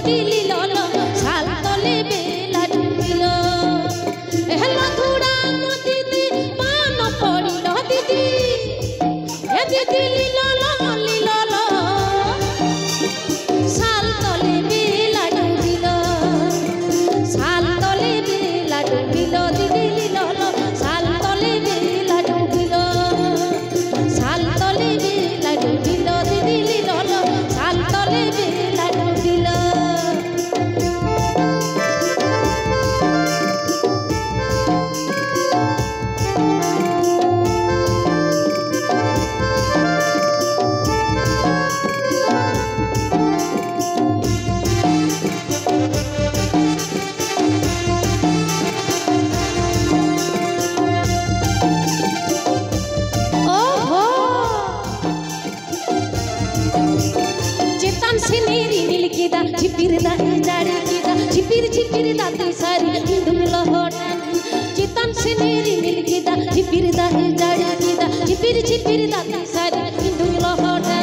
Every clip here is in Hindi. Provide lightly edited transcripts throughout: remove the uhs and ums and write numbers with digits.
দিদি লীলো শাল তলে বেলা ডুবিল হেলা ধুড়া নদীতে পান পড়িল দিদি এ দিদি লীলো শাল তলে বেলা ডুবিল শাল তলে বেলা ডুবিল দিদি লীলো শাল তলে বেলা ডুবিল শাল তলে বেলা ডুবিল দিদি লীলো শাল তলে বেলা ডুবিল सिनेरी मिल के दा छिपिर दा जाड़ी के दा छिपिर छिपिर दा ती सारी धुम लहटा चितन सिनेरी मिल के दा छिपिर दा जाड़ी के दा छिपिर छिपिर दा ती सारी धुम लहटा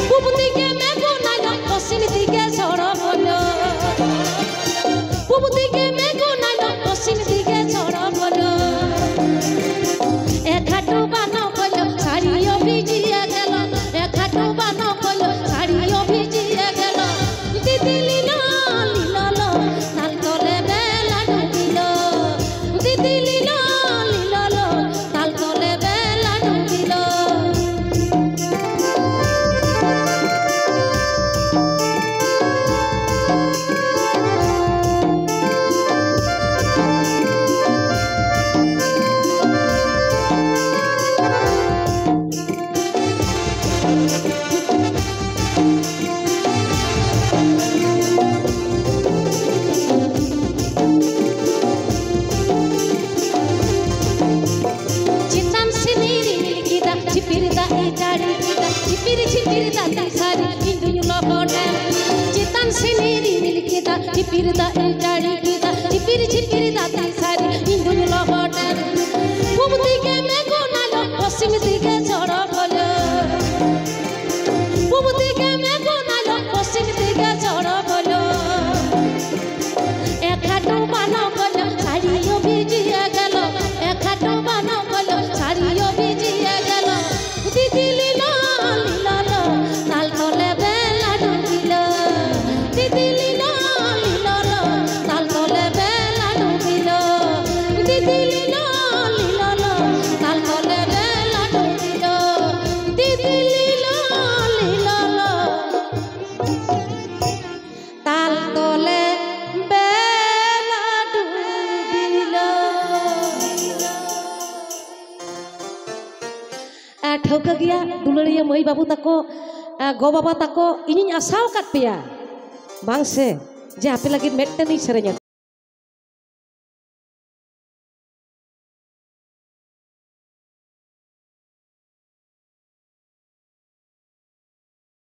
पूब दिके मैं को ना पश्चिम दिके सड़ो बोलो पूब दिके मैं को ना पश्चिम दिके सड़ो बोलो एक हाटो बानो कलो साड़ियो भिजिया गेल एक हाटो बानो कलो साड़ियो भिजिया गेल दिदी लीलो लीलो ताल तले बेला डुबिल दिदी लीलो लीलो ताल तले बेला डुबिल छिपिर छिपिर दा सारी हिंदू लहटा चितन सिनेरी मिल के दा छिपिर दा जाड़ी के दा छिपिर छिपिर दा सारी हिंदू लहटा पूब दिके मैं को ना पश्चिम दिके सड़ो बोलो पूब दिके मैं को ना पश्चिम दिके सड़ो बोलो एक हाटो बानो बोलो साड़ियो भिजिया गेल एक हाटो बानो बोलो साड़ियो भिजिया गेल दिदी लीलो ताल तले बेला डुबिल दिदी लीलो ताल तले बेला डुबिल दिदी लीलो ताल तले बेला डुबिल दिदी लीलो ताल तले बेला डुबिल ठौक गया दुलड़िया मई बाबू तको गो बाबा तको इन आसाव काट पेया बांग से जे आपे लगे मेटनी सेरेंया